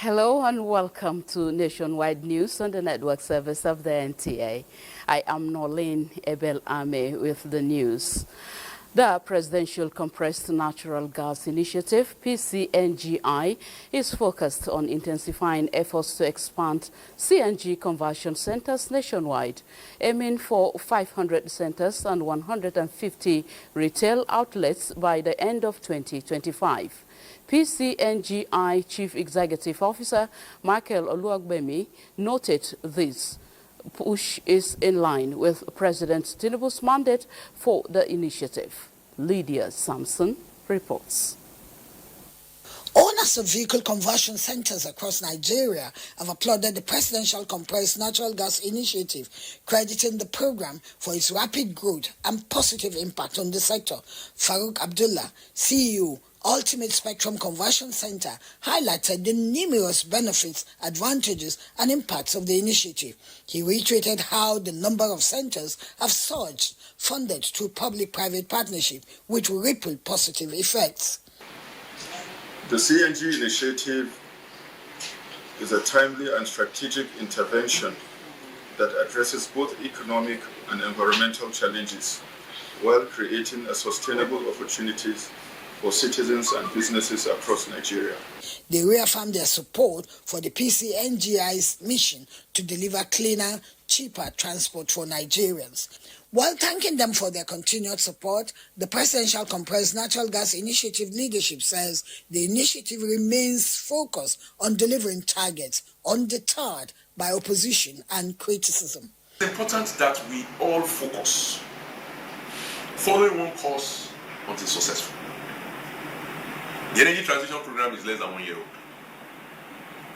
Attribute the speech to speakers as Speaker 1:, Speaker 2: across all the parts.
Speaker 1: Hello and welcome to Nationwide News on the network service of the NTA. I am Norlene Ebel-Ame with the news. The Presidential Compressed Natural Gas Initiative, PCNGI, is focused on intensifying efforts to expand CNG conversion centers nationwide, aiming for 500 centers and 150 retail outlets by the end of 2025. PCNGI Chief Executive Officer Michael Oluwagbemi noted this push is in line with President Tinubu's mandate for the initiative. Lydia Sampson reports.
Speaker 2: Owners of vehicle conversion centers across Nigeria have applauded the Presidential Compressed Natural Gas Initiative, crediting the program for its rapid growth and positive impact on the sector. Farouk Abdullah, CEO, Ultimate Spectrum Conversion Center, highlighted the numerous benefits, advantages, and impacts of the initiative. He reiterated how the number of centers have surged, funded through public-private partnership, which will ripple positive effects.
Speaker 3: The CNG initiative is a timely and strategic intervention that addresses both economic and environmental challenges while creating a sustainable opportunities for citizens and businesses across Nigeria.
Speaker 2: They reaffirmed their support for the PCNGI's mission to deliver cleaner, cheaper transport for Nigerians. While thanking them for their continued support, the Presidential Compressed Natural Gas Initiative leadership says the initiative remains focused on delivering targets, undeterred by opposition and criticism.
Speaker 4: It's important that we all focus, following one course until successful. The energy transition program is less than 1 year old.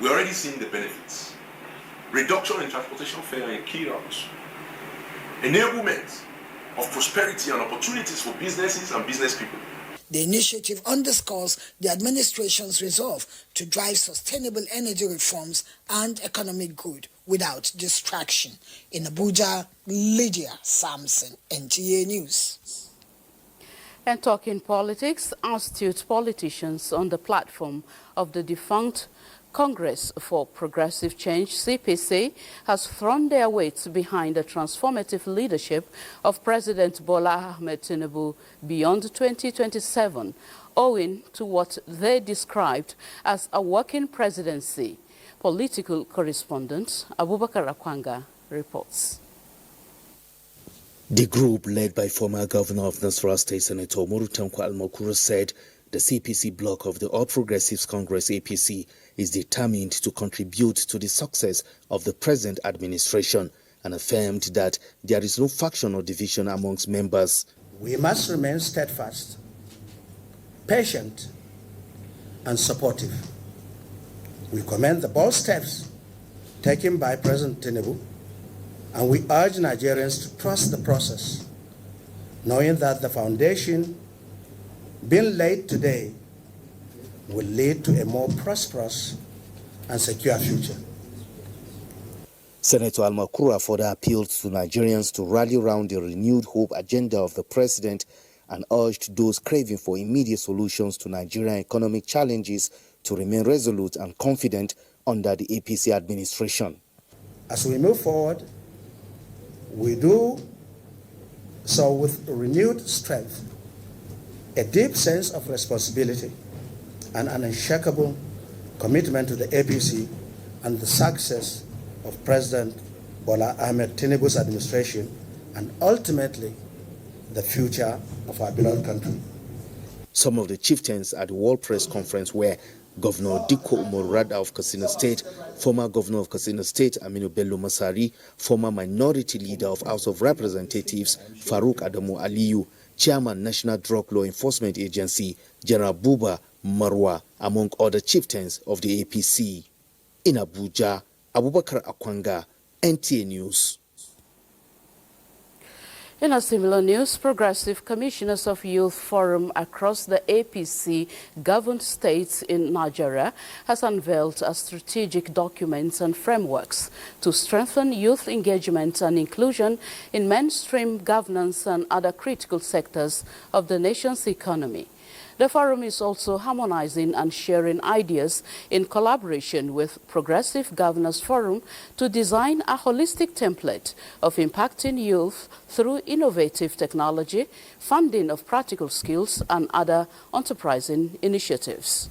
Speaker 4: We're already seeing the benefits. Reduction in transportation fare in key routes. Enablement of prosperity and opportunities for businesses and business people.
Speaker 2: The initiative underscores the administration's resolve to drive sustainable energy reforms and economic growth without distraction. In Abuja, Lydia Sampson, NTA News.
Speaker 1: And talking politics, astute politicians on the platform of the defunct Congress for Progressive Change, CPC, has thrown their weight behind the transformative leadership of President Bola Ahmed Tinubu beyond 2027, owing to what they described as a working presidency. Political correspondent Abubakar Akwanga reports.
Speaker 5: The group, led by former governor of Nasarawa State Senator Morutanko Almakura, said the CPC bloc of the All Progressives Congress APC is determined to contribute to the success of the present administration and affirmed that there is no faction or division amongst members.
Speaker 6: We must remain steadfast, patient, and supportive. We commend the bold steps taken by President Tinubu, and we urge Nigerians to trust the process, knowing that the foundation being laid today will lead to a more prosperous and secure future.
Speaker 5: Senator Almakura further appealed to Nigerians to rally around the renewed hope agenda of the president and urged those craving for immediate solutions to Nigerian economic challenges to remain resolute and confident under the APC administration.
Speaker 6: As we move forward, we do so with renewed strength, a deep sense of responsibility, and an unshakable commitment to the APC and the success of President Bola Ahmed Tinubu's administration, and ultimately the future of our beloved country.
Speaker 5: Some of the chieftains at the World Press Conference were Governor Dikko Umar-Radda of Katsina State, former Governor of Katsina State Aminu Bello Masari, former Minority Leader of House of Representatives Farouk Adamu Aliyu, Chairman National Drug Law Enforcement Agency General Buba Marwa, among other chieftains of the APC. In Abuja, Abubakar Akwanga, NTA News.
Speaker 1: In a similar news, progressive commissioners of youth forum across the APC governed states in Nigeria has unveiled a strategic documents and frameworks to strengthen youth engagement and inclusion in mainstream governance and other critical sectors of the nation's economy. The forum is also harmonizing and sharing ideas in collaboration with Progressive Governors Forum to design a holistic template of impacting youth through innovative technology, funding of practical skills, and other enterprising initiatives.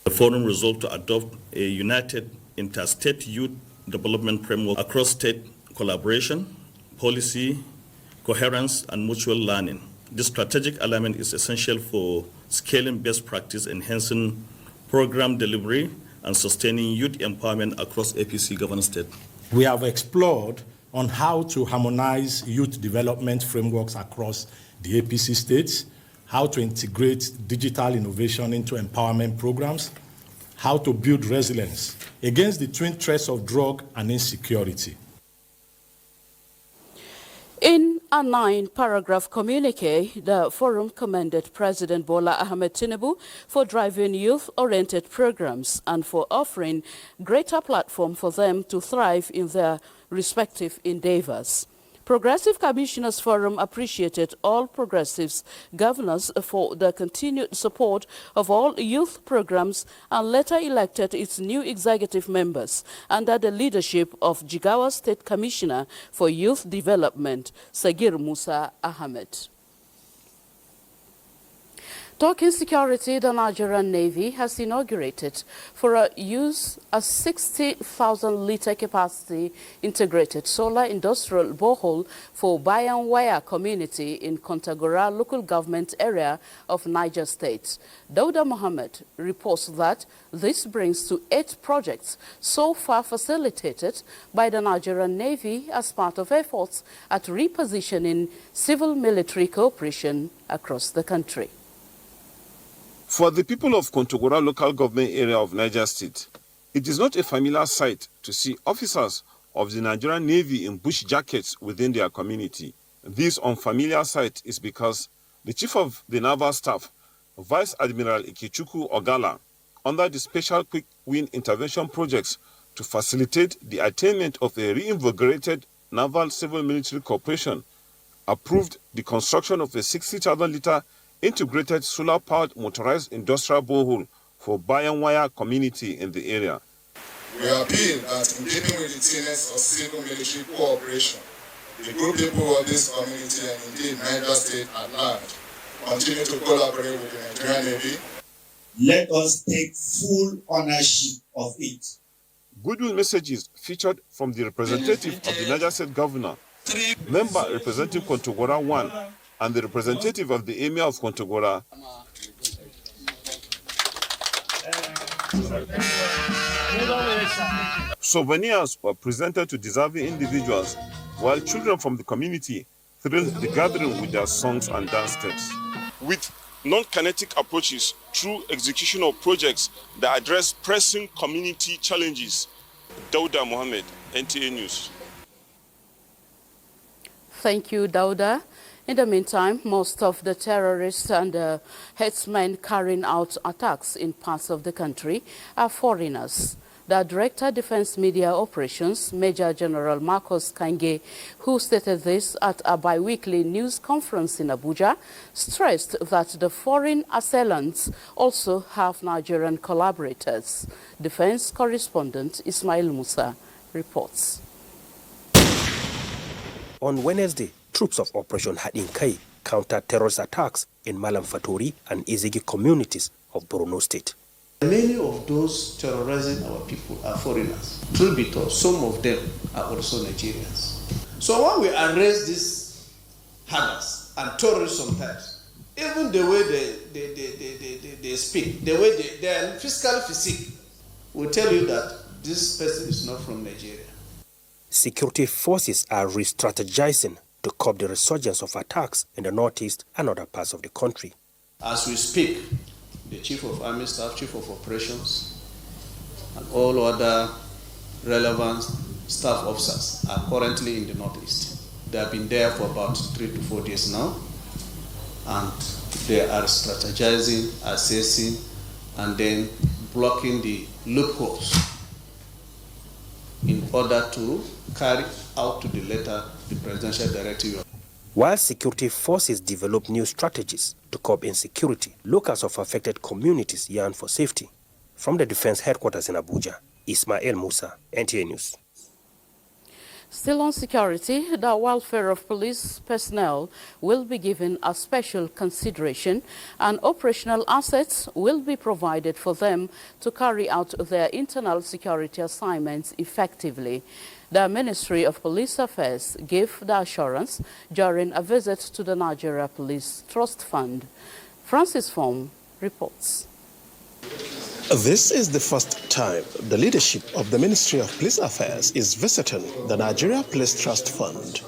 Speaker 7: The forum resolved to adopt a united interstate youth development framework across state collaboration, policy, coherence, and mutual learning. This strategic element is essential for scaling best practice, enhancing program delivery, and sustaining youth empowerment across APC governed states.
Speaker 8: We have explored on how to harmonize youth development frameworks across the APC states, how to integrate digital innovation into empowerment programs, how to build resilience against the twin threats of drug and insecurity.
Speaker 1: In a 9-paragraph communique, the forum commended President Bola Ahmed Tinubu for driving youth-oriented programs and for offering greater platform for them to thrive in their respective endeavors. Progressive Commissioners Forum appreciated all progressives governors for the continued support of all youth programs and later elected its new executive members under the leadership of Jigawa State Commissioner for Youth Development, Sagir Musa Ahmed. Talking security, the Nigerian Navy has inaugurated for a 60,000-litre capacity integrated solar industrial borehole for Bayanwaya community in Kontagora local government area of Niger State. Dauda Mohammed reports that this brings to 8 projects so far facilitated by the Nigerian Navy as part of efforts at repositioning civil-military cooperation across the country.
Speaker 9: For the people of Kontagora local government area of Niger State, it is not a familiar sight to see officers of the Nigerian Navy in bush jackets within their community. This unfamiliar sight is because the Chief of the Naval Staff, Vice Admiral Ikechukwu Ogala, under the Special Quick Win Intervention Projects to facilitate the attainment of a reinvigorated naval civil-military cooperation, approved the construction of a 60,000-litre integrated solar-powered motorized industrial borehole for Bayanwaya community in the area.
Speaker 10: We appeal that in keeping with the tenets of civil-military cooperation, the good people of this community and indeed Niger State at large continue to collaborate with the Nigerian Navy.
Speaker 11: Let us take full ownership of it.
Speaker 9: Goodwill messages featured from the representative of the Niger State Governor, member representing Kontagora 1, and the representative of the Emir of Kontagora. Souvenirs were presented to deserving individuals, while children from the community thrilled the gathering with their songs and dance steps. With non-kinetic approaches through execution of projects that address pressing community challenges. Dauda Mohammed, NTA News.
Speaker 1: Thank you, Dauda. In the meantime, most of the terrorists and headsmen carrying out attacks in parts of the country are foreigners. The Director Defense Media Operations, Major General Marcos Kange, who stated this at a bi-weekly news conference in Abuja, stressed that the foreign assailants also have Nigerian collaborators. Defense correspondent Ismail Musa reports.
Speaker 12: On Wednesday, troops of Operation Hadin Kai countered terrorist attacks in Malam Fatori and Izigi communities of Borno State.
Speaker 13: Many of those terrorizing our people are foreigners. Truth be told, some of them are also Nigerians. So when we arrest these hackers and terrorists sometimes, even the way they speak, the way their physical physique will tell you that this person is not from Nigeria.
Speaker 12: Security forces are re-strategizing to curb the resurgence of attacks in the northeast and other parts of the country.
Speaker 13: As we speak, the Chief of Army Staff, Chief of Operations, and all other relevant staff officers are currently in the northeast. They have been there for about 3 to 4 days now, and they are strategizing, assessing, and then blocking the loopholes in order to carry out to the letter the presidential directive.
Speaker 12: While security forces develop new strategies to curb insecurity, locals of affected communities yearn for safety. From the Defense Headquarters in Abuja, Ismail Musa, NTA News.
Speaker 1: Still on security, the welfare of police personnel will be given a special consideration, and operational assets will be provided for them to carry out their internal security assignments effectively. The Ministry of Police Affairs gave the assurance during a visit to the Nigeria Police Trust Fund. Francis Fong reports.
Speaker 14: This is the first time the leadership of the Ministry of Police Affairs is visiting the Nigeria Police Trust Fund.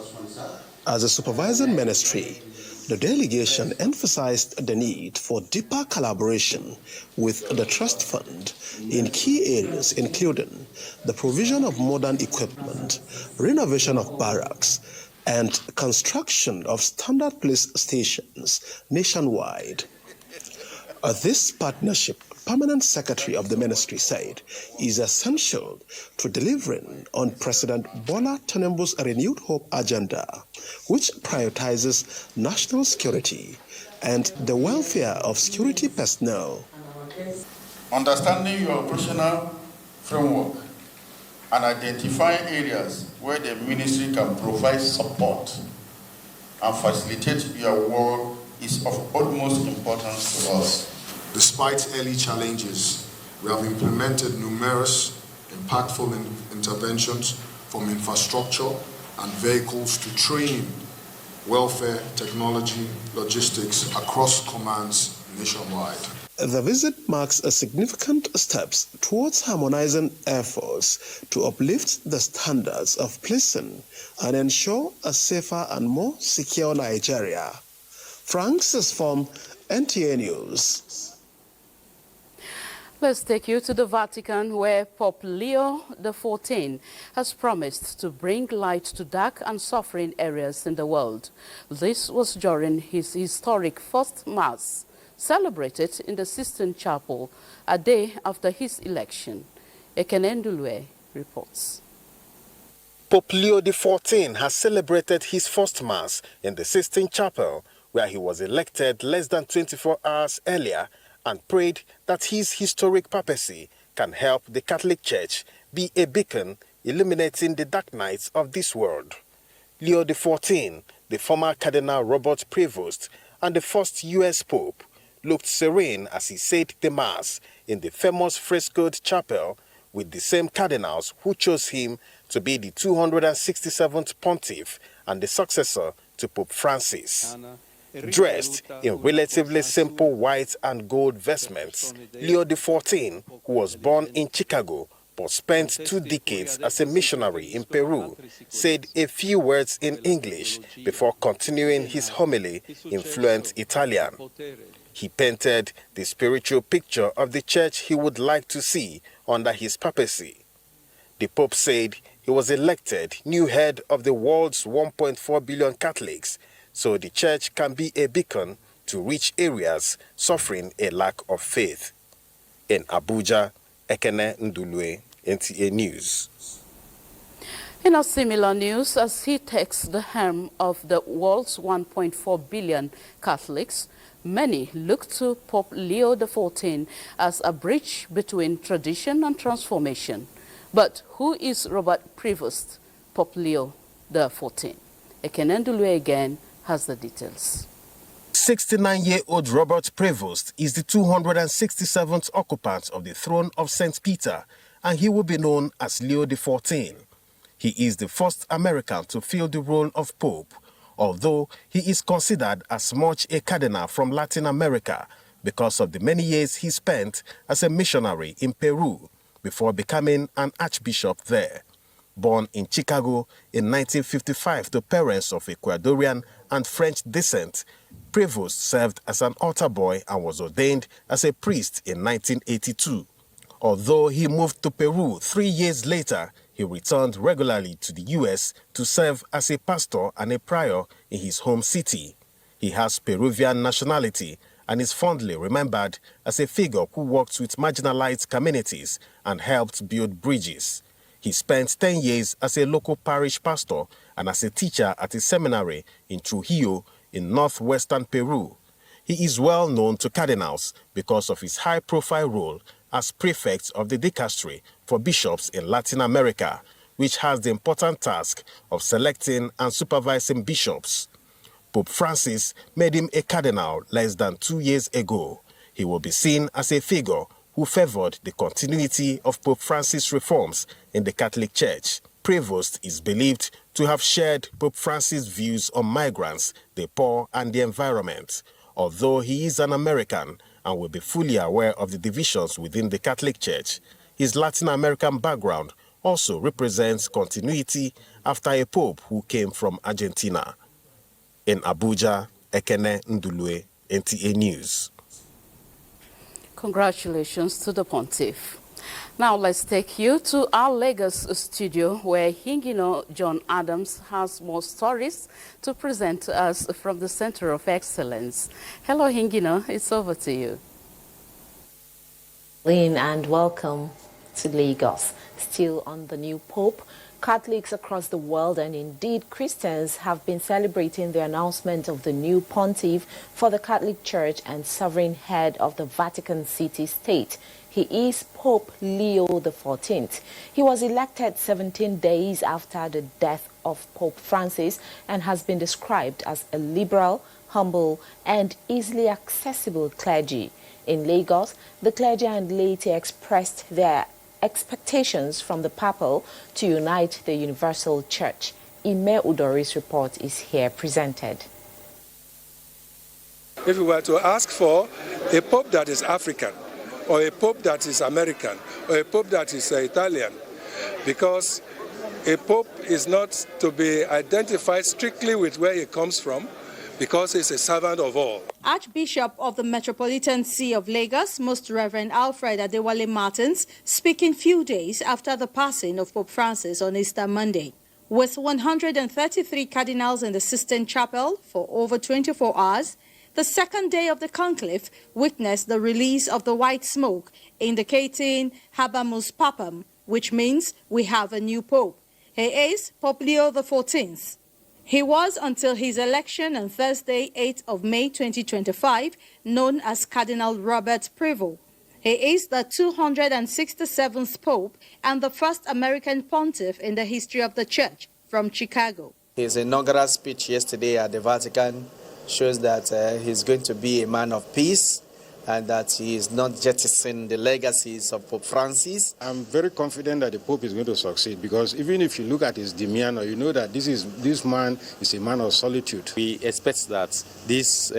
Speaker 14: As a supervising ministry, the delegation emphasized the need for deeper collaboration with the Trust Fund in key areas including the provision of modern equipment, renovation of barracks, and construction of standard police stations nationwide. This partnership, Permanent Secretary of the Ministry said, is essential to delivering on President Bola Tinubu's renewed hope agenda, which prioritizes national security and the welfare of security personnel.
Speaker 15: Understanding your operational framework and identifying areas where the ministry can provide support and facilitate your work is of utmost importance to us.
Speaker 10: Despite early challenges, we have implemented numerous impactful interventions from infrastructure and vehicles to training, welfare, technology, logistics across commands nationwide.
Speaker 14: The visit marks a significant steps towards harmonizing efforts to uplift the standards of policing and ensure a safer and more secure Nigeria. Francis from NTA News.
Speaker 1: Let's take you to the Vatican, where Pope Leo XIV has promised to bring light to dark and suffering areas in the world. This was during his historic first Mass, celebrated in the Sistine Chapel a day after his election. Ekenendulwe reports.
Speaker 16: Pope Leo XIV has celebrated his first Mass in the Sistine Chapel, where he was elected less than 24 hours earlier, and prayed that his historic papacy can help the Catholic Church be a beacon illuminating the dark nights of this world. Leo XIV, the former Cardinal Robert Prevost and the first U.S. Pope, looked serene as he said the Mass in the famous frescoed chapel with the same cardinals who chose him to be the 267th pontiff and the successor to Pope Francis. Dressed in relatively simple white and gold vestments, Leo XIV, who was born in Chicago but spent 2 decades as a missionary in Peru, said a few words in English before continuing his homily in fluent Italian. He painted the spiritual picture of the church he would like to see under his papacy. The Pope said he was elected new head of the world's 1.4 billion Catholics, so the church can be a beacon to reach areas suffering a lack of faith. In Abuja, Ekene Ndulwe, NTA News.
Speaker 1: In a similar news, as he takes the helm of the world's 1.4 billion Catholics, many look to Pope Leo XIV as a bridge between tradition and transformation. But who is Robert Prevost, Pope Leo XIV? Ekene Ndulwe again has the details.
Speaker 16: 69-year-old Robert Prevost is the 267th occupant of the throne of St. Peter, and he will be known as Leo XIV. He is the first American to fill the role of Pope, although he is considered as much a cardinal from Latin America because of the many years he spent as a missionary in Peru before becoming an archbishop there. Born in Chicago in 1955 to parents of Ecuadorian and French descent, Prevost served as an altar boy and was ordained as a priest in 1982. Although he moved to Peru 3 years later, he returned regularly to the U.S. to serve as a pastor and a prior in his home city. He has Peruvian nationality and is fondly remembered as a figure who worked with marginalized communities and helped build bridges.
Speaker 14: He spent 10 years as a local parish pastor and as a teacher at a seminary in Trujillo in northwestern Peru. He is well known to cardinals because of his high-profile role as prefect of the dicastery for bishops in Latin America, which has the important task of selecting and supervising bishops. Pope Francis made him a cardinal less than 2 years ago. He will be seen as a figure who favored the continuity of Pope Francis' reforms in the Catholic Church. Prevost is believed to have shared Pope Francis' views on migrants, the poor, and the environment. Although he is an American and will be fully aware of the divisions within the Catholic Church, his Latin American background also represents continuity after a pope who came from Argentina. In Abuja, Ekene Ndulue, NTA News.
Speaker 1: Congratulations to the Pontiff. Now let's take you to our Lagos studio where Hingino John Adams has more stories to present to us from the Center of Excellence. Hello Hingino, it's over to you.
Speaker 17: Lynn, and welcome to Lagos. Still on the new Pope, Catholics across the world and indeed Christians have been celebrating the announcement of the new pontiff for the Catholic Church and sovereign head of the Vatican City State. He is Pope Leo XIV. He was elected 17 days after the death of Pope Francis and has been described as a liberal, humble and easily accessible clergy. In Lagos, the clergy and laity expressed their expectations from the papal to unite the universal church. Ime Udori's report is here presented.
Speaker 18: If we were to ask for a pope that is African, or a pope that is American, or a pope that is Italian, because a pope is not to be identified strictly with where he comes from, because he's a servant of all.
Speaker 19: Archbishop of the Metropolitan See of Lagos, Most Reverend Alfred Adewale Martins, speaking few days after the passing of Pope Francis on Easter Monday. With 133 cardinals in the Sistine Chapel for over 24 hours, the second day of the conclave witnessed the release of the white smoke, indicating Habemus Papam, which means we have a new pope. He is Pope Leo XIV. He was, until his election on Thursday, 8th of May 2025, known as Cardinal Robert Prevost. He is the 267th Pope and the first American pontiff in the history of the Church from Chicago.
Speaker 20: His inaugural speech yesterday at the Vatican shows that he's going to be a man of peace and that he is not jettisoning the legacies of Pope Francis.
Speaker 21: I'm very confident that the Pope is going to succeed, because even if you look at his demeanor, you know that this man is a man of solitude.
Speaker 22: We expect that this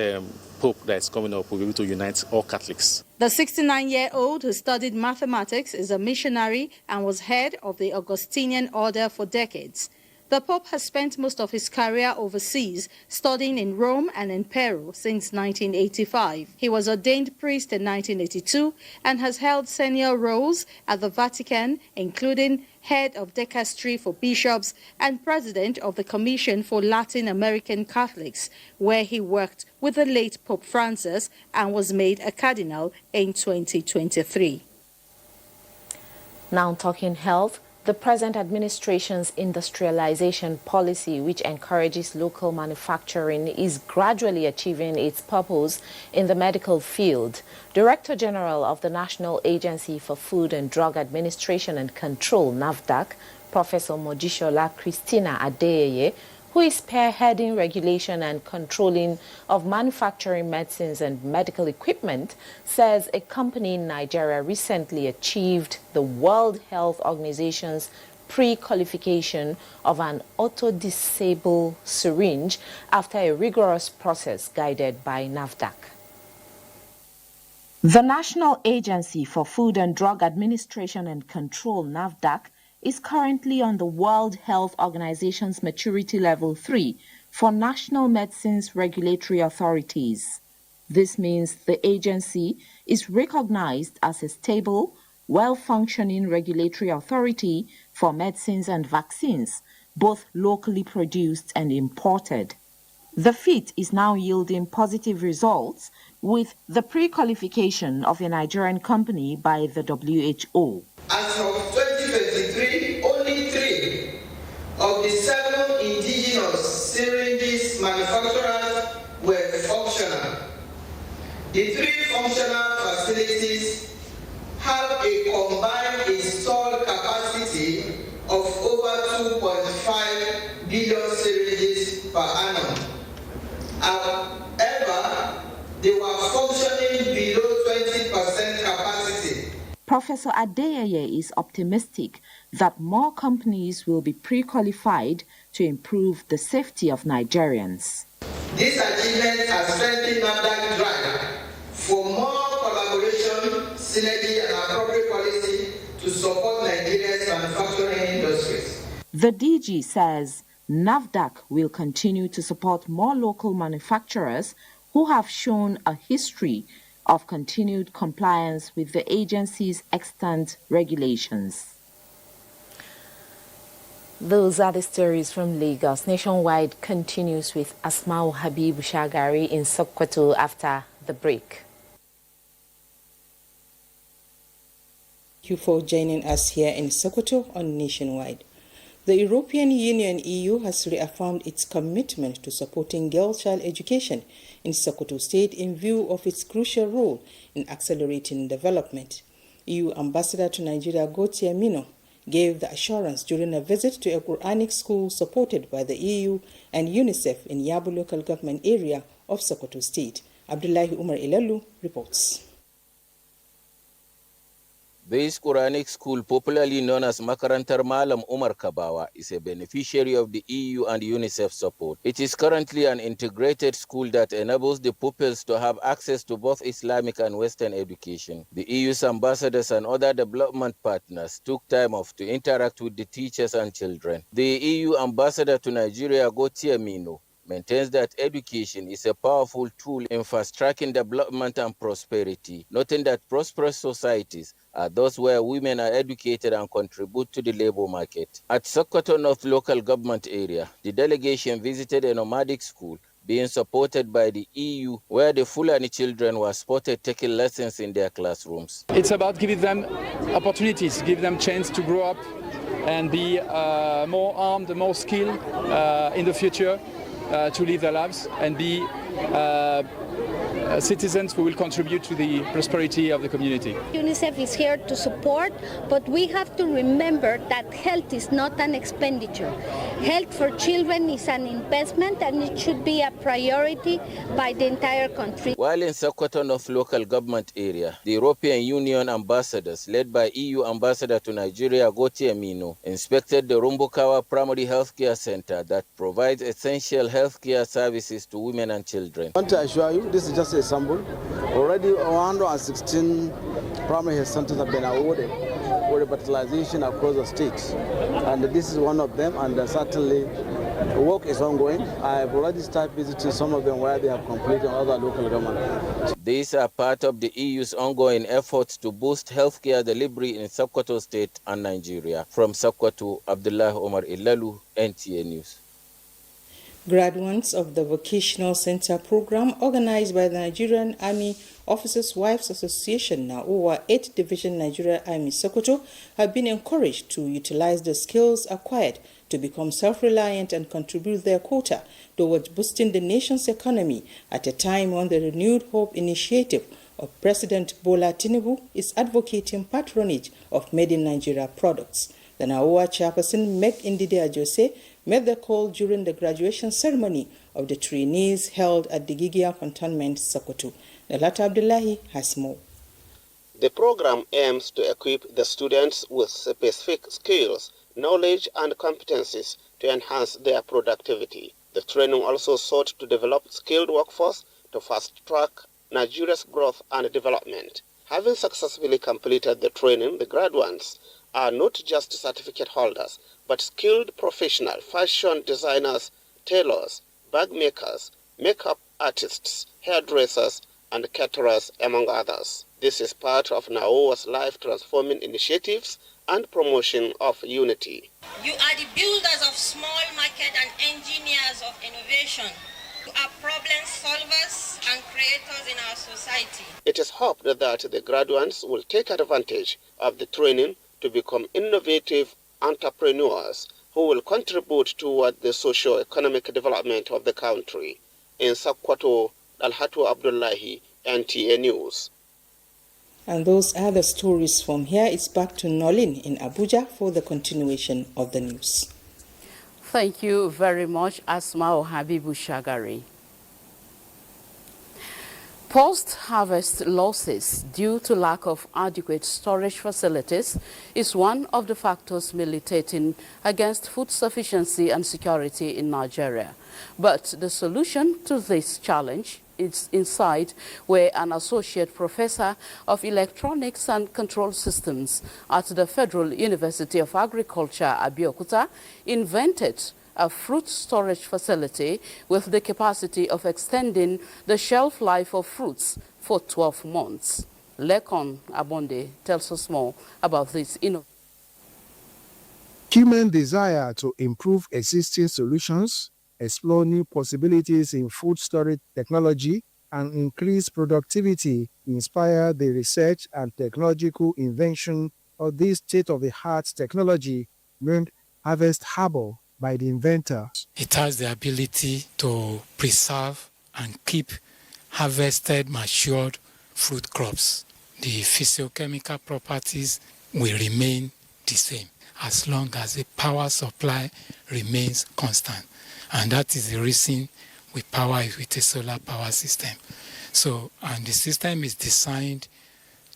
Speaker 22: Pope that is coming up will be able to unite all Catholics.
Speaker 19: The 69-year-old who studied mathematics is a missionary and was head of the Augustinian order for decades. The Pope has spent most of his career overseas, studying in Rome and in Peru since 1985. He was ordained priest in 1982 and has held senior roles at the Vatican, including head of dicastery for bishops and president of the Commission for Latin American Catholics, where he worked with the late Pope Francis and was made a cardinal in 2023.
Speaker 17: Now talking health. The present administration's industrialization policy, which encourages local manufacturing, is gradually achieving its purpose in the medical field. Director General of the National Agency for Food and Drug Administration and Control, NAFDAC, Professor Mojisola Christina Adeyeye, who is spearheading regulation and controlling of manufacturing medicines and medical equipment, says a company in Nigeria recently achieved the World Health Organization's pre-qualification of an auto-disable syringe after a rigorous process guided by NAFDAC. The National Agency for Food and Drug Administration and Control, NAFDAC, is currently on the World Health Organization's Maturity Level 3 for national medicines regulatory authorities. This means the agency is recognized as a stable, well-functioning regulatory authority for medicines and vaccines, both locally produced and imported. The feat is now yielding positive results with the pre-qualification of a Nigerian company by the WHO.
Speaker 23: As of 2023, only
Speaker 3: functional facilities have a combined installed capacity of over 2.5 billion syringes per annum. However, they were functioning below 20% capacity.
Speaker 17: Professor Adeyeye is optimistic that more companies will be pre-qualified to improve the safety of Nigerians.
Speaker 3: This achievement has strengthened NAFDAC's drive for more collaboration, synergy, and appropriate policy to support Nigeria's manufacturing industries.
Speaker 17: The DG says NAFDAC will continue to support more local manufacturers who have shown a history of continued compliance with the agency's extant regulations. Those are the stories from Lagos. Nationwide continues with Asmau Habib Shagari in Sokoto after the break.
Speaker 4: Thank you for joining us here in Sokoto on Nationwide. The European Union (EU) has reaffirmed its commitment to supporting girl child education in Sokoto State in view of its crucial role in accelerating development. EU Ambassador to Nigeria Gautier Mino gave the assurance during a visit to a Quranic school supported by the EU and UNICEF in Yabu local government area of Sokoto State. Abdullahi Umar Ilalu reports.
Speaker 23: This Quranic school, popularly known as Makarantar Malam Umar Kabawa, is a beneficiary of the EU and UNICEF support. It is currently an integrated school that enables the pupils to have access to both Islamic and Western education. The EU's ambassadors and other development partners took time off to interact with the teachers and children. The EU ambassador to Nigeria, Gautier Mino, maintains that education is a powerful tool in fast-tracking development and prosperity, noting that prosperous societies are those where women are educated and contribute to the labor market. At Sokoto North local government area, the delegation visited a nomadic school being supported by the EU, where the Fulani children were spotted taking lessons in their classrooms.
Speaker 24: It's about giving them opportunities, give them chance to grow up and be more armed, more skilled in the future. To live their lives and be citizens who will contribute to the prosperity of the community.
Speaker 25: UNICEF is here to support, but we have to remember that health is not an expenditure. Health for children is an investment and it should be a priority by the entire country.
Speaker 23: While in Sokoto North local government area, the European Union ambassadors, led by EU Ambassador to Nigeria Gautier Mino, inspected the Rumbukawa Primary Healthcare Center that provides essential healthcare services to women and children.
Speaker 26: I want to assure you, this is just a sample. Already 116 primary health centers have been awarded for revitalization across the state. And this is one of them, and certainly the work is ongoing. I have already started visiting some of them where they have completed other local government.
Speaker 23: These are part of the EU's ongoing efforts to boost healthcare delivery in Sokoto State and Nigeria. From Sokoto, Abdullah Omar Ilalu, NTA News.
Speaker 4: Graduates of the Vocational Center program organized by the Nigerian Army Officers' Wives Association, NAOWA 8th Division Nigeria Army Sokoto, have been encouraged to utilize the skills acquired to become self-reliant and contribute their quota towards boosting the nation's economy at a time when the Renewed Hope initiative of President Bola Tinubu is advocating patronage of made in Nigeria products. The NAOWA chairperson, Meg Indide Ajose, made the call during the graduation ceremony of the trainees held at the Gigia Cantonment, Sokoto. Nalata Abdullahi has more.
Speaker 27: The program aims to equip the students with specific skills, knowledge, and competencies to enhance their productivity. The training also sought to develop skilled workforce to fast-track Nigeria's growth and development. Having successfully completed the training, the graduates are not just certificate holders, but skilled professional fashion designers, tailors, bag makers, makeup artists, hairdressers, and caterers, among others. This is part of NAOWA's life-transforming initiatives and promotion of unity.
Speaker 28: You are the builders of small market and engineers of innovation. You are problem solvers and creators in our society.
Speaker 27: It is hoped that the graduates will take advantage of the training to become innovative entrepreneurs who will contribute toward the socio-economic development of the country. In Sokoto, Alhatu Abdullahi, NTA News.
Speaker 4: And those are the stories from here. It's back to Nolin in Abuja for the continuation of the news.
Speaker 1: Thank you very much, Asma Habibu Shagari. Post-harvest losses due to lack of adequate storage facilities is one of the factors militating against food sufficiency and security in Nigeria. But the solution to this challenge is inside where an associate professor of electronics and control systems at the Federal University of Agriculture, Abuja, invented a fruit storage facility with the capacity of extending the shelf life of fruits for 12 months. Lekon Abonde tells us more about this innovation.
Speaker 2: Human desire to improve existing solutions, explore new possibilities in food storage technology, and increase productivity inspire the research and technological invention of this state-of-the-art technology named Harvest Harbor by the inventor.
Speaker 5: It has the ability to preserve and keep harvested, matured fruit crops. The physiochemical properties will remain the same as long as the power supply remains constant. And that is the reason we power it with a solar power system. And the system is designed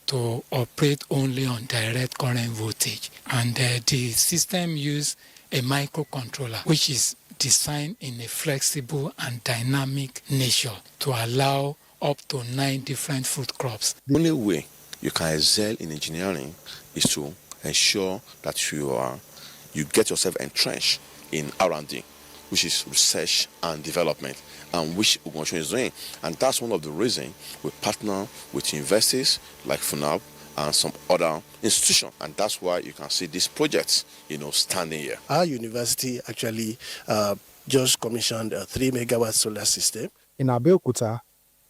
Speaker 5: to operate only on direct current voltage. And the system uses a microcontroller, which is designed in a flexible and dynamic nature to allow up to 9 different fruit crops.
Speaker 6: The only way you can excel in engineering is to ensure that you get yourself entrenched in R&D, which is research and development, and which Ugonshun is doing. And that's one of the reasons we partner with universities like FUNAB and some other institutions, and that's why you can see these projects, standing here.
Speaker 14: Our university actually just commissioned a 3-megawatt solar system.
Speaker 2: In Abeokuta,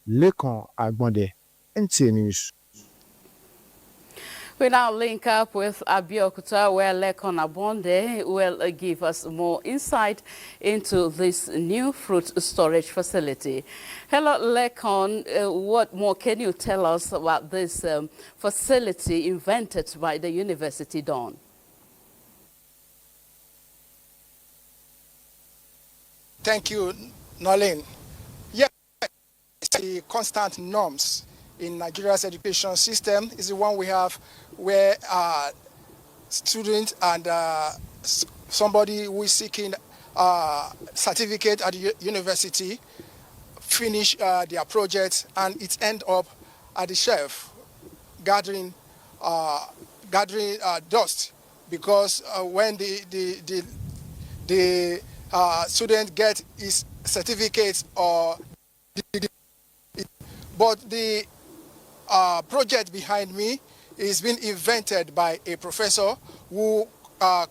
Speaker 2: Lekon Agbonde, NTA News.
Speaker 1: We now link up with Abeokuta, where Lekon Agbonde will give us more insight into this new fruit storage facility. Hello, Lekon. What more can you tell us about this facility invented by the University Dawn?
Speaker 7: Thank you, Nolin. Yes, the constant norms in Nigeria's education system is the one we have where students and somebody who is seeking certificate at the university finish their project and it end up at the shelf gathering dust, because when the student get his certificate but the project behind me is being invented by a professor who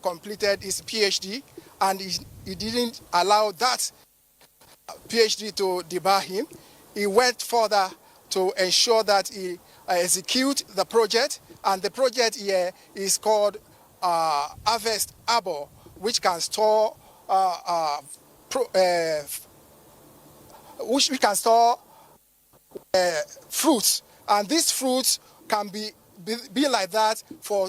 Speaker 7: completed his PhD, and he didn't allow that PhD to debar him. He went further to ensure that he execute the project, and the project here is called Harvest Harbor, which can store fruits, and these fruits can be like that for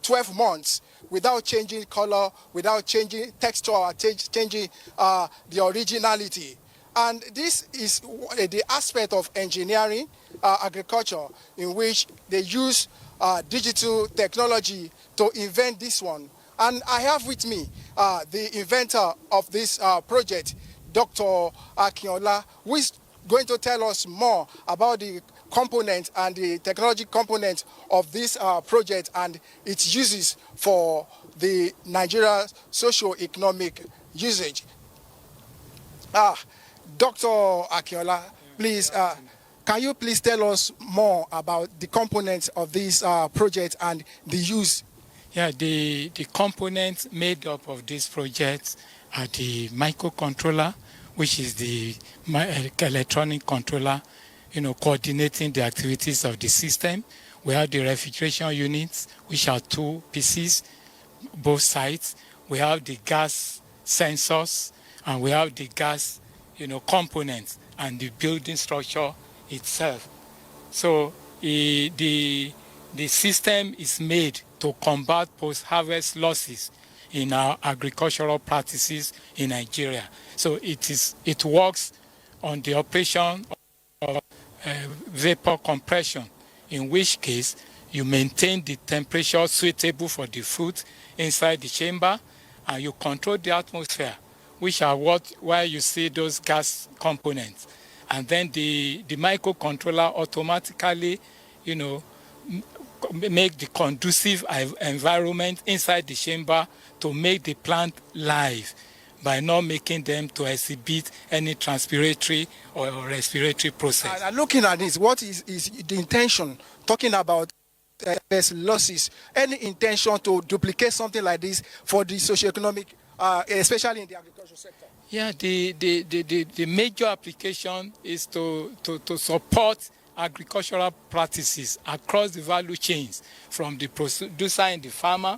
Speaker 7: 12 months without changing color, without changing texture, or changing the originality. And this is the aspect of engineering agriculture in which they use digital technology to invent this one. And I have with me the inventor of this project, Dr. Akinola, who is going to tell us more about the component and the technology component of this project and its uses for the Nigeria socio-economic usage. Dr. Akinola, please, can you please tell us more about the components of this project and the use?
Speaker 5: Yeah, the components made up of this project are the microcontroller, which is the electronic controller, coordinating the activities of the system. We have the refrigeration units, which are 2 pieces, both sides. We have the gas sensors, and we have the gas, components, and the building structure itself. So the system is made to combat post-harvest losses in our agricultural practices in Nigeria. So it works on the operation of vapor compression, in which case you maintain the temperature suitable for the fruit inside the chamber, and you control the atmosphere, which are why you see those gas components. And then the microcontroller automatically, make the conducive environment inside the chamber to make the plant live by not making them to exhibit any transpiratory or respiratory process.
Speaker 7: Looking at this, what is the intention, talking about losses, any intention to duplicate something like this for the socioeconomic, especially in the agricultural sector?
Speaker 5: Yeah, the major application is to support agricultural practices across the value chains, from the producer and the farmer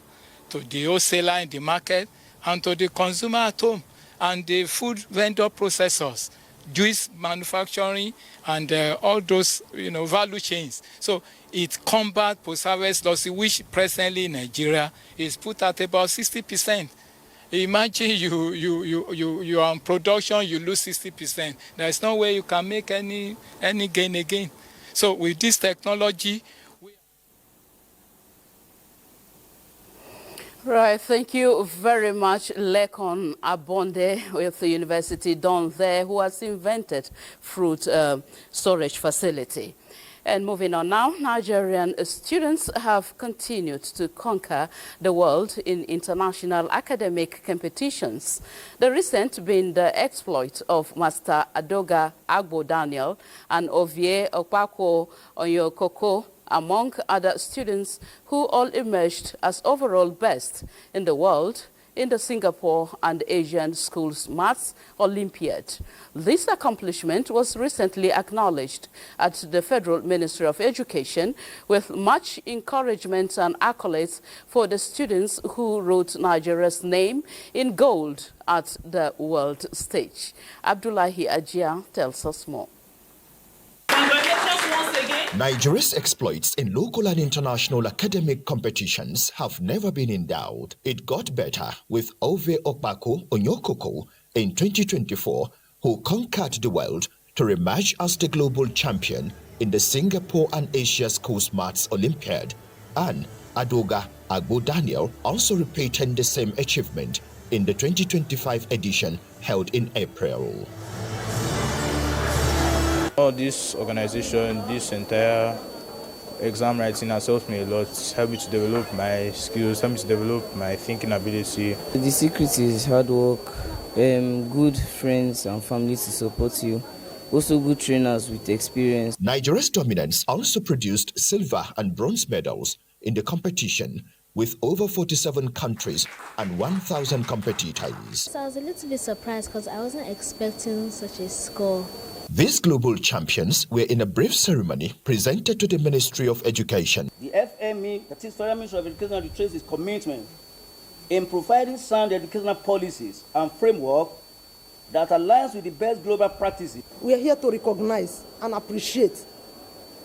Speaker 5: to the wholesaler in the market and to the consumer at home and the food vendor processors, juice manufacturing, and all those value chains. So it combats post-harvest losses, which presently in Nigeria is put at about 60%. Imagine you are on production, you lose 60%. There is no way you can make any gain again. So with this technology,
Speaker 1: Right, thank you very much, Lekon Abonde with the University down there, who has invented fruit storage facility. And moving on now, Nigerian students have continued to conquer the world in international academic competitions. The recent being the exploit of Master Adoga Agbo Daniel and Ovie Okpako Onyokoko, among other students who all emerged as overall best in the world in the Singapore and Asian Schools Maths Olympiad. This accomplishment was recently acknowledged at the Federal Ministry of Education with much encouragement and accolades for the students who wrote Nigeria's name in gold at the world stage. Abdullahi Ajia tells us more.
Speaker 8: Nigeria's exploits in local and international academic competitions have never been in doubt. It got better with Ove Okpako Onyokoko in 2024, who conquered the world to emerge as the global champion in the Singapore and Asia Schools Maths Olympiad, and Adoga Agbo Daniel also repeated the same achievement in the 2025 edition held in April.
Speaker 9: All this organization, this entire exam writing has helped me a lot. It's helped me to develop my skills, helped me to develop my thinking ability.
Speaker 10: The secret is hard work, good friends and family to support you, also good trainers with experience.
Speaker 8: Nigeria's dominance also produced silver and bronze medals in the competition, with over 47 countries and 1,000 competitors.
Speaker 11: So I was a little bit surprised because I wasn't expecting such a score.
Speaker 8: These global champions were in a brief ceremony presented to the Ministry of Education.
Speaker 12: The FME, that is Federal Ministry of Education, retraces its commitment in providing sound educational policies and framework that aligns with the best global practices.
Speaker 13: We are here to recognize and appreciate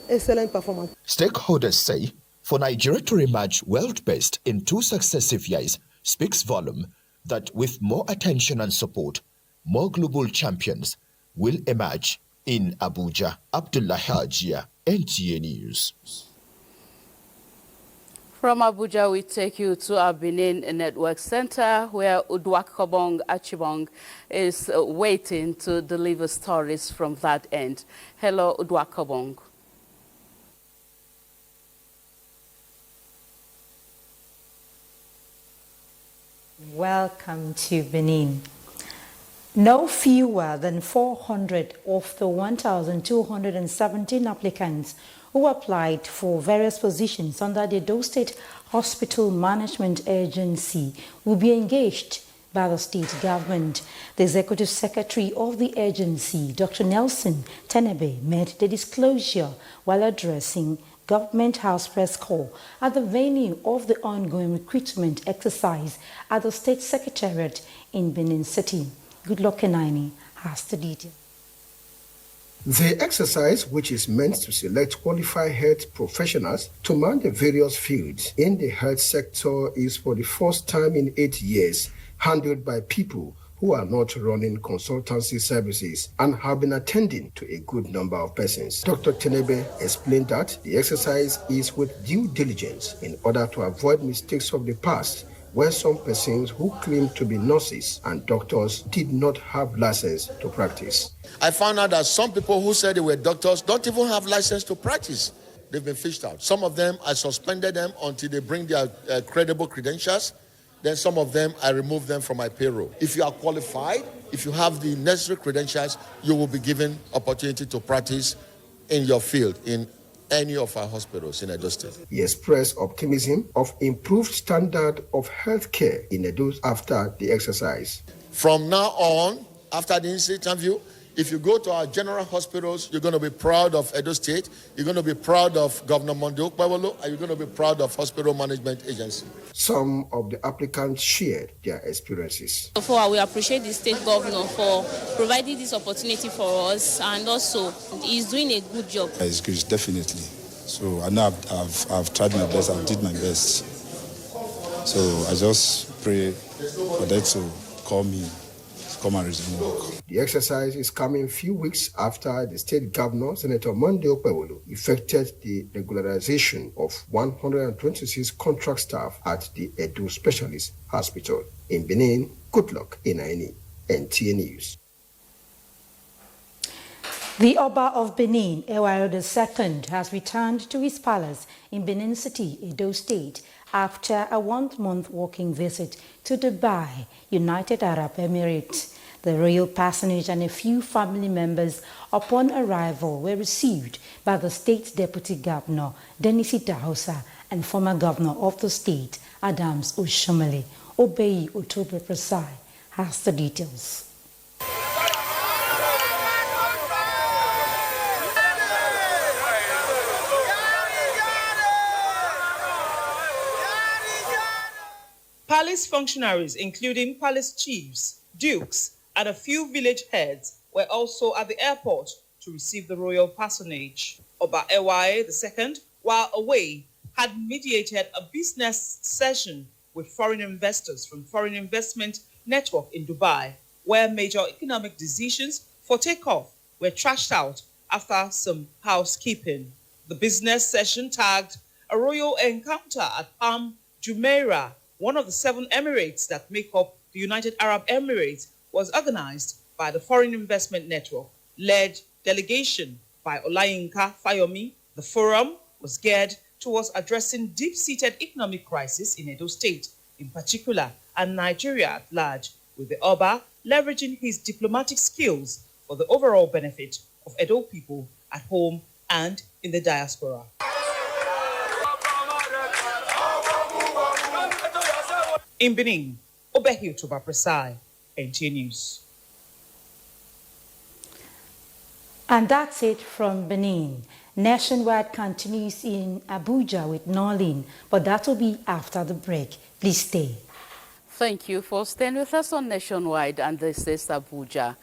Speaker 13: excellent performance.
Speaker 8: Stakeholders say for Nigeria to emerge world-best in 2 successive years speaks volume that with more attention and support, more global champions will emerge in Abuja. Abdullahi Ajia, NTA News.
Speaker 1: From Abuja, we take you to our Benin Network Center, where Udwakobong Achibong is waiting to deliver stories from that end. Hello, Udwakobong.
Speaker 15: Welcome to Benin. No fewer than 400 of the 1,217 applicants who applied for various positions under the Edo State Hospital Management Agency will be engaged by the state government. The Executive Secretary of the agency, Dr. Nelson Tenebe, made the disclosure while addressing Government House Press Corps at the venue of the ongoing recruitment exercise at the State Secretariat in Benin City. Goodluck Kenaini has the detail.
Speaker 3: The exercise, which is meant to select qualified health professionals to man the various fields in the health sector, is for the first time in 8 years handled by people who are not running consultancy services and have been attending to a good number of persons. Dr. Tenebe explained that the exercise is with due diligence in order to avoid mistakes of the past, where some persons who claim to be nurses and doctors did not have license to practice.
Speaker 16: I found out that some people who said they were doctors don't even have license to practice. They've been fished out. Some of them, I suspended them until they bring their credible credentials. Then some of them, I remove them from my payroll. If you are qualified, if you have the necessary credentials, you will be given opportunity to practice in your field, in any of our hospitals in Edo State.
Speaker 3: He expressed optimism of improved standard of health care in Edo after the exercise.
Speaker 16: From now on, after the interview, if you go to our general hospitals, you're going to be proud of Edo State, you're going to be proud of Governor Monday Okpebholo, and you're going to be proud of Hospital Management Agency.
Speaker 3: Some of the applicants shared their experiences.
Speaker 17: Therefore, we appreciate the state governor for providing this opportunity for us, and also he's doing a good job.
Speaker 18: It's good, definitely. So I know I've tried my best, I've did my best. So I just pray for them to call me. Come and resume work.
Speaker 3: The exercise is coming few weeks after the state governor, Senator Monday Okpebholo, effected the regularization of 126 contract staff at the Edo Specialist Hospital. In Benin, good luck in NTA News.
Speaker 15: The Oba of Benin, Ewayo II, has returned to his palace in Benin City, Edo State, after a 1-month walking visit to Dubai, United Arab Emirates. The royal personage and a few family members upon arrival were received by the state deputy governor, Denisi Dahosa, and former governor of the state, Adams Oshomole. Obeyi Otobre Presai has the details.
Speaker 19: Palace functionaries, including palace chiefs, dukes, and a few village heads, were also at the airport to receive the royal personage. Oba Ewaye II, while away, had mediated a business session with foreign investors from Foreign Investment Network in Dubai, where major economic decisions for takeoff were trashed out after some housekeeping. The business session tagged a royal encounter at Palm Jumeirah, one of the 7 emirates that make up the United Arab Emirates, was organized by the Foreign Investment Network, led delegation by Olayinka Fayomi. The forum was geared towards addressing deep-seated economic crisis in Edo State, in particular, and Nigeria at large, with the Oba leveraging his diplomatic skills for the overall benefit of Edo people at home and in the diaspora. In Benin, Obehi Otobre Presai, NTA News.
Speaker 15: And that's it from Benin. Nationwide continues in Abuja with Norlin, but that will be after the break. Please stay.
Speaker 1: Thank you for staying with us on Nationwide, and this is Abuja.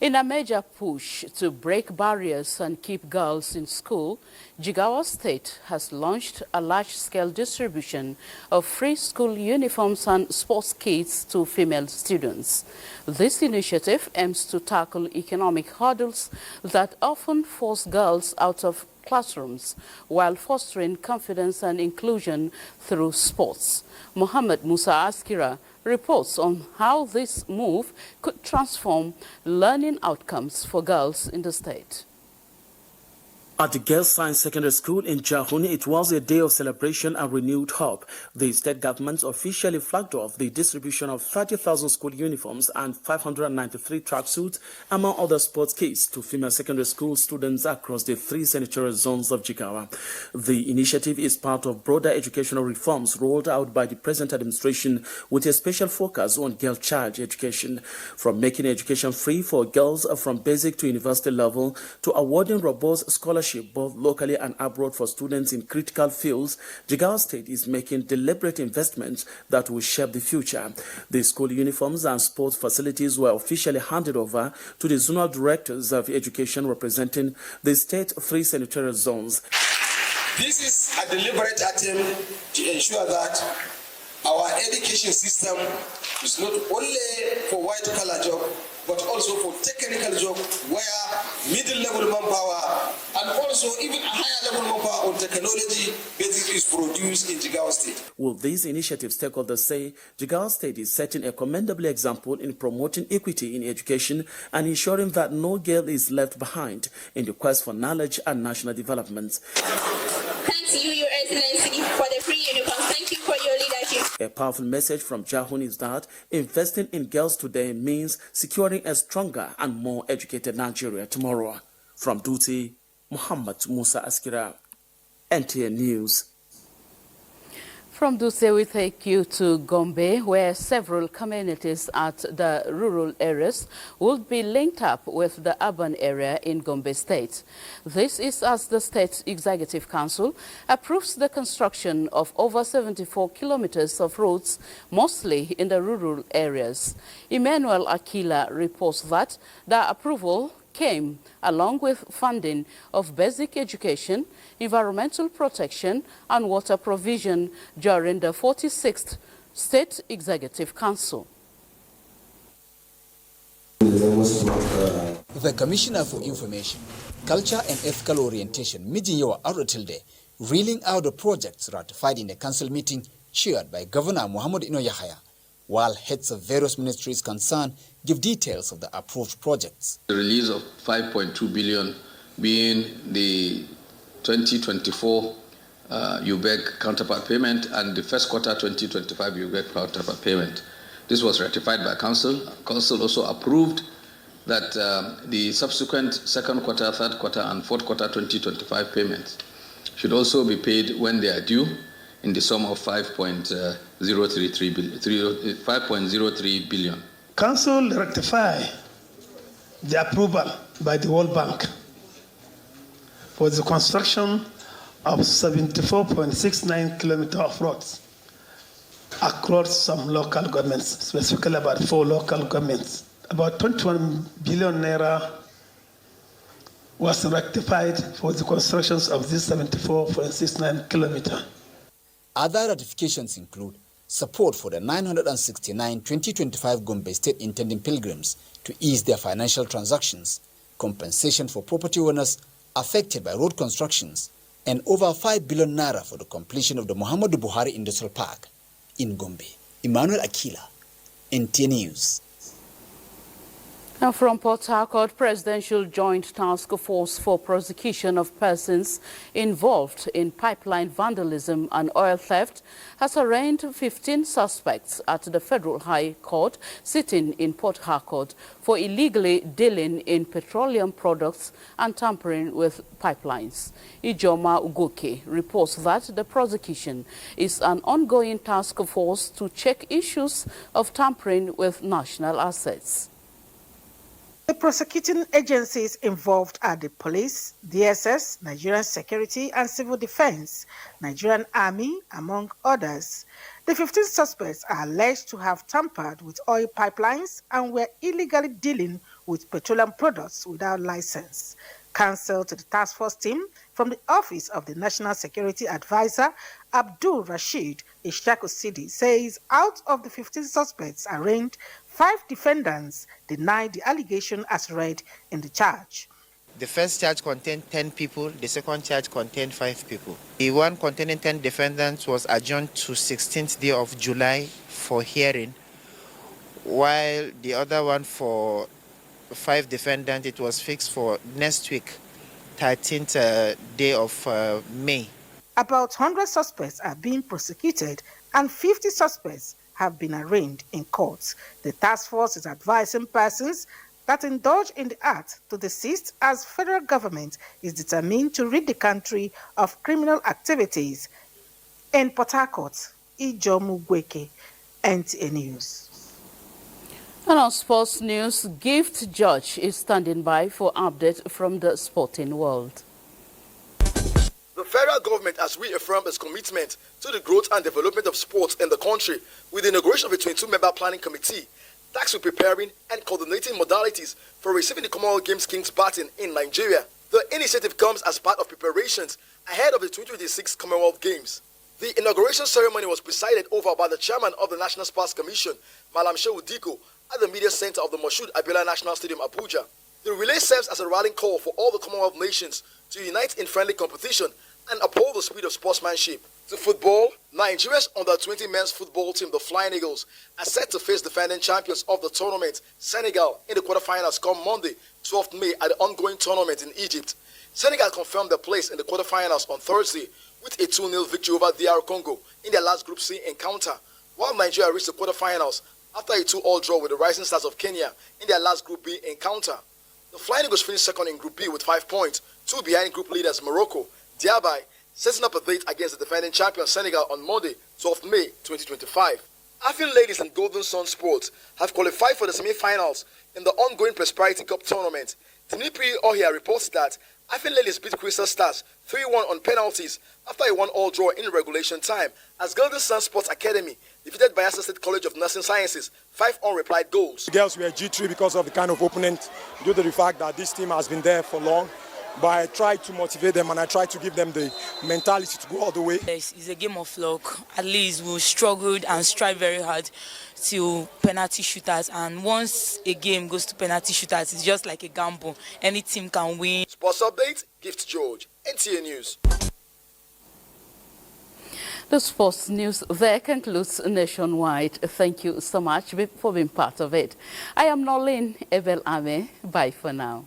Speaker 1: In a major push to break barriers and keep girls in school, Jigawa State has launched a large-scale distribution of free school uniforms and sports kits to female students. This initiative aims to tackle economic hurdles that often force girls out of classrooms while fostering confidence and inclusion through sports. Mohammed Musa Askira reports on how this move could transform learning outcomes for girls in the state.
Speaker 20: At the Girls Science Secondary School in Jahuni, it was a day of celebration and renewed hope. The state government officially flagged off the distribution of 30,000 school uniforms and 593 tracksuits, among other sports kits, to female secondary school students across the 3 senatorial zones of Jigawa. The initiative is part of broader educational reforms rolled out by the present administration with a special focus on girl-child education, from making education free for girls from basic to university level to awarding robust scholarships scholarship both locally and abroad for students in critical fields, Jigawa State is making deliberate investments that will shape the future. The school uniforms and sports facilities were officially handed over to the zonal directors of education representing the state 3 senatorial zones.
Speaker 21: This is a deliberate attempt to ensure that our education system is not only for white-collar job, but also for technical job where middle-level manpower and also even a higher-level manpower on technology basically is produced in Jigawa State.
Speaker 20: With these initiatives, stakeholders say Jigawa State is setting a commendable example in promoting equity in education and ensuring that no girl is left behind in the quest for knowledge and national development.
Speaker 22: Thanks you, Your Excellency, for the free uniforms. Thank you for your leadership.
Speaker 20: A powerful message from Jahun is that investing in girls today means securing a stronger and more educated Nigeria tomorrow. From Duty, Muhammad Musa Askira, NTA News.
Speaker 1: From Dutse, we take you to Gombe, where several communities at the rural areas will be linked up with the urban area in Gombe State. This is as the State Executive Council approves the construction of over 74 kilometers of roads, mostly in the rural areas. Emmanuel Akila reports that the approval came along with funding of basic education, environmental protection and water provision during the 46th State Executive Council.
Speaker 23: The Commissioner for Information, Culture and Ethical Orientation, Mijinyawa Arotilde, reeling out the projects ratified in the council meeting chaired by Governor Muhammad Ino Yahaya, while heads of various ministries concerned give details of the approved projects.
Speaker 24: The release of 5.2 billion being the 2024 UBEC counterpart payment and the first quarter 2025 UBEC counterpart payment. This was ratified by Council. Council also approved that the subsequent second quarter, third quarter and fourth quarter 2025 payments should also be paid when they are due in the sum of 5.03 billion.
Speaker 25: Council ratify the approval by the World Bank for the construction of 74.69 kilometers of roads across some local governments, specifically about 4 local governments. About 21 billion naira was ratified for the constructions of this 74.69 kilometers.
Speaker 23: Other ratifications include support for the 969 2025 Gombe State intending pilgrims to ease their financial transactions, compensation for property owners affected by road constructions, and over 5 billion naira for the completion of the Muhammadu Buhari Industrial Park in Gombe. Emmanuel Akila, NTA News.
Speaker 1: And from Port Harcourt, Presidential Joint Task Force for Prosecution of Persons Involved in Pipeline Vandalism and Oil Theft has arraigned 15 suspects at the Federal High Court sitting in Port Harcourt for illegally dealing in petroleum products and tampering with pipelines. Ijoma Ugoke reports that the prosecution is an ongoing task force to check issues of tampering with national assets.
Speaker 26: The prosecuting agencies involved are the police, DSS, Nigerian Security and Civil Defense, Nigerian Army, among others. The 15 suspects are alleged to have tampered with oil pipelines and were illegally dealing with petroleum products without license. Counsel to the task force team from the Office of the National Security Advisor, Abdul Rashid Ishakusidi, says out of the 15 suspects arraigned, 5 defendants denied the allegation as read in the charge.
Speaker 27: The first charge contained 10 people, the second charge contained 5 people. The one containing 10 defendants was adjourned to 16th day of July for hearing, while the other one for 5 defendants, it was fixed for next week, 13th day of May.
Speaker 26: About 100 suspects are being prosecuted and 50 suspects have been arraigned in courts. The task force is advising persons that indulge in the act to desist as federal government is determined to rid the country of criminal activities. In Port Harcourt, Ijomu Gweke, NTA News.
Speaker 1: And on sports news, Gift George is standing by for update from the sporting world.
Speaker 2: The federal government has reaffirmed its commitment to the growth and development of sports in the country with the inauguration of a 22-member planning committee tasked with preparing and coordinating modalities for receiving the Commonwealth Games Kings baton in Nigeria. The initiative comes as part of preparations ahead of the 2026 Commonwealth Games. The inauguration ceremony was presided over by the chairman of the National Sports Commission, Malam Shehu Diko, at the media center of the Moshood Abiola National Stadium, Abuja. The relay serves as a rallying call for all the Commonwealth nations to unite in friendly competition and uphold the spirit of sportsmanship. To football, Nigeria's under-20 men's football team, the Flying Eagles, are set to face defending champions of the tournament, Senegal, in the quarterfinals come Monday, 12th May, at the ongoing tournament in Egypt. Senegal confirmed their place in the quarterfinals on Thursday with a 2-0 victory over DR Congo in their last Group C encounter, while Nigeria reached the quarterfinals after a 2-all draw with the Rising Stars of Kenya in their last Group B encounter. The Flying Eagles finished second in Group B with 5 points, 2 behind group leaders Morocco, thereby setting up a date against the defending champion Senegal on Monday, 12th May 2025. Afin Ladies and Golden Sun Sports have qualified for the semi-finals in the ongoing Prosperity Cup tournament. Tinipri Ohia reports that Afin Ladies beat Crystal Stars 3-1 on penalties after a 1-all draw in regulation time, as Golden Sun Sports Academy defeated Bayelsa State College of Nursing Sciences 5 unreplied goals.
Speaker 4: The girls were G3 because of the kind of opponent, due to the fact that this team has been there for long. But I try to motivate them and I try to give them the mentality to go all the way.
Speaker 5: It's a game of luck. At least we struggled and strive very hard to penalty shooters. And once a game goes to penalty shooters, it's just like a gamble. Any team can win.
Speaker 2: Sports Update, Gift George, NTA News.
Speaker 1: The sports news there concludes Nationwide. Thank you so much for being part of it. I am Nolin Ebel Ame. Bye for now.